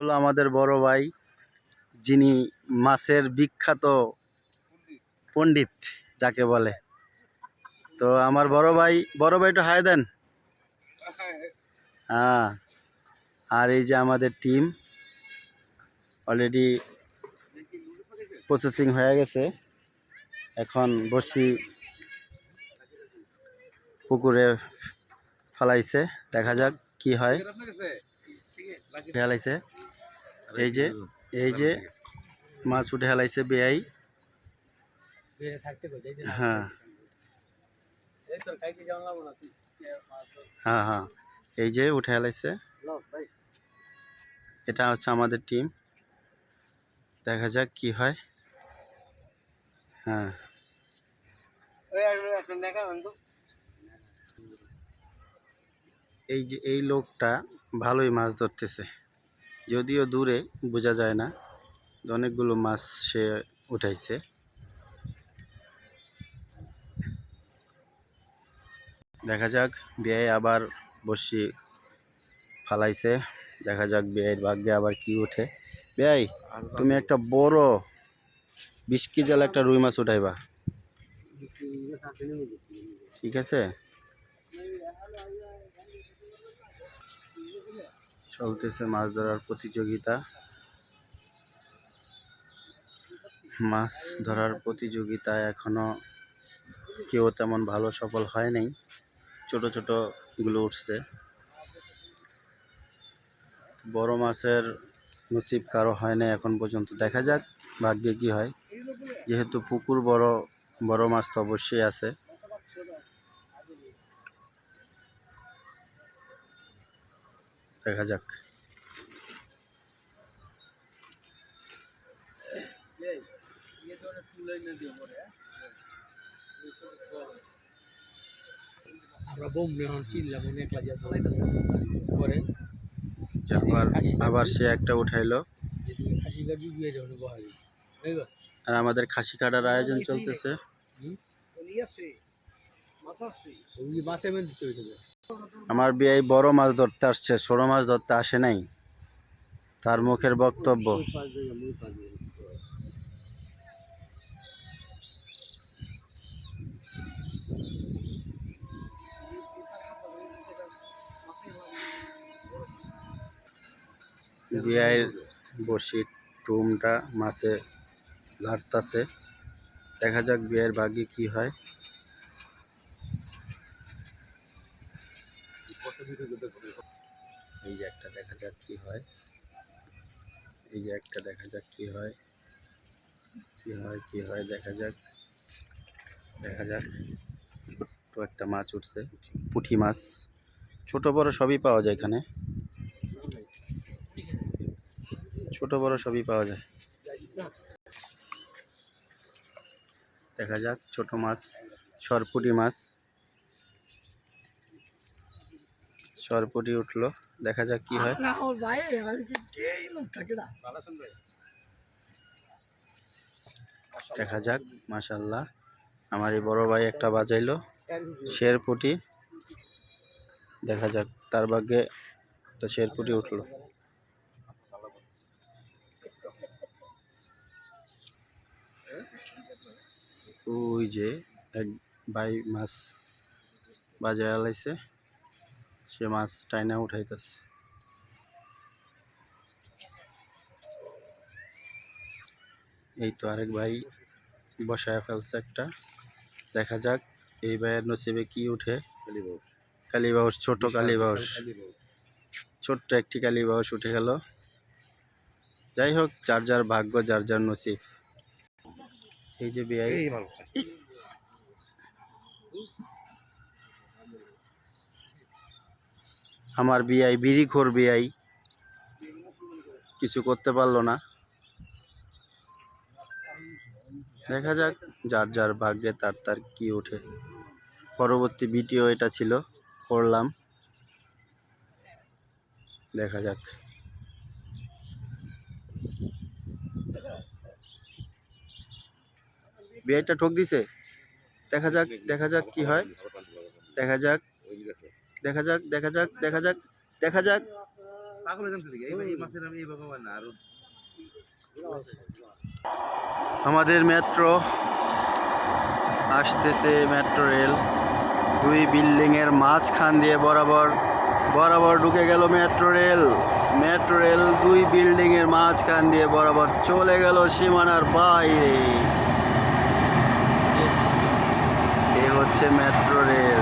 হলো আমাদের বড় ভাই, যিনি মাছের বিখ্যাত পণ্ডিত যাকে বলে। তো আমার বড় ভাই একটু হাই দেন। হ্যাঁ, আর এই যে আমাদের টিম অলরেডি প্রসেসিং হয়ে গেছে। এখন বসি পুকুরে ফেলাইছে, দেখা যাক কি হয়। ফেলাইছে এই যে মাছ উঠে হেলাইছে বেয়াই। হ্যাঁ হ্যাঁ হ্যাঁ, এই যে উঠে হেলাইছে। এটা হচ্ছে আমাদের টিম, দেখা যাক কি হয়। হ্যাঁ, এই যে এই লোকটা ভালোই মাছ ধরতেছে, যদিও দূরে বোঝা যায় না। অনেকগুলো মাছ সে উঠাইছে। দেখা যাক, বেয়াই আবার বসি ফালাইছে। দেখা যাক বেয়াইয়ের ভাগ্যে আবার কি ওঠে। বেয়াই, তুমি একটা বড় 20 কেজি একটা রুই মাছ উঠাইবা, ঠিক আছে? চলতেছে মাছ ধরার প্রতিযোগিতা। মাছ ধরার প্রতিযোগিতায় এখনো কেউ তেমন ভালো সফল হয় নাই। ছোট ছোট গুলো উঠছে। বড় মাছের নসিব কারো হয় না এখন পর্যন্ত। দেখা যাক ভাগ্যে কি হয়। যেহেতু পুকুর বড়, বড় মাছ তো অবশ্যই আছে। দেখা যাক। আবার সে একটা উঠাইলো। আর আমাদের খাসি কাটার আয়োজন চলতেছে। আমার বিয়াই বড় মাছ ধরতে আসছে, ছোট মাছ ধরতে আসে নাই, তার মুখের বক্তব্য। বিয়াইয়ের বড়শির টুমটা মাছে লাড়তাছে। দেখা যাক বিয়াইয়ের ভাগ্যে কি হয়। এই যে একটা, দেখা যাক কি হয়। এই যে একটা, দেখা যাক কি হয়। কি হয় দেখা যাক। দেখা যাক, ছোট্ট একটা মাছ উঠছে, পুঁটি মাছ। ছোট বড় সবই পাওয়া যায় এখানে, ছোট বড় সবই পাওয়া যায়। দেখা যাক, ছোট মাছ, সরপুঁটি মাছ, সরপুঁটি উঠলো। দেখা যাক কি হয়। দেখা যাক, মাশাআল্লাহ আমার এই বড় ভাই একটা বাজাইলো শেরপুঁটি। দেখা যাক তার ভাগ্যে একটা শেরপুঁটি উঠলো। ওই যে এক ভাই মাছ বাজায় লাইছে, সে মাছ টাইনা উঠাইতেছে। এই তো আরেক ভাই বসায় ফেলছে একটা। দেখা যাক এই ভাইয়ের নসিবে কি উঠে। কালীবাউস, ছোট কালীবাউস, ছোট্ট একটি কালীবাউস উঠে গেল। যাই হোক, যার যার ভাগ্য, যার যার নসিব। এই যে বিয়াই, আমার বিয়াই বিড়িখোর বিয়াই, কিছু করতে পারলো না। দেখা যাক, যার যার ভাগ্যে তার তার কি ওঠে। পরবর্তী ভিডিও এটা ছিল, করলাম। দেখা যাক। বিয়াইটা ঠক দিছে। দেখা যাক, দেখা যাক কি হয়। দেখা যাক, দেখা যাক, দেখা যাক, দেখা যাক, দেখা যাক। আমাদের মেট্রো আসতেছে, মেট্রো রেল 2 বিল্ডিং এর মাঝখান দিয়ে বরাবর ঢুকে গেল মেট্রো রেল। 2 বিল্ডিং এর মাঝখান দিয়ে বরাবর চলে গেল সীমানার বাইরে। এ হচ্ছে মেট্রো রেল।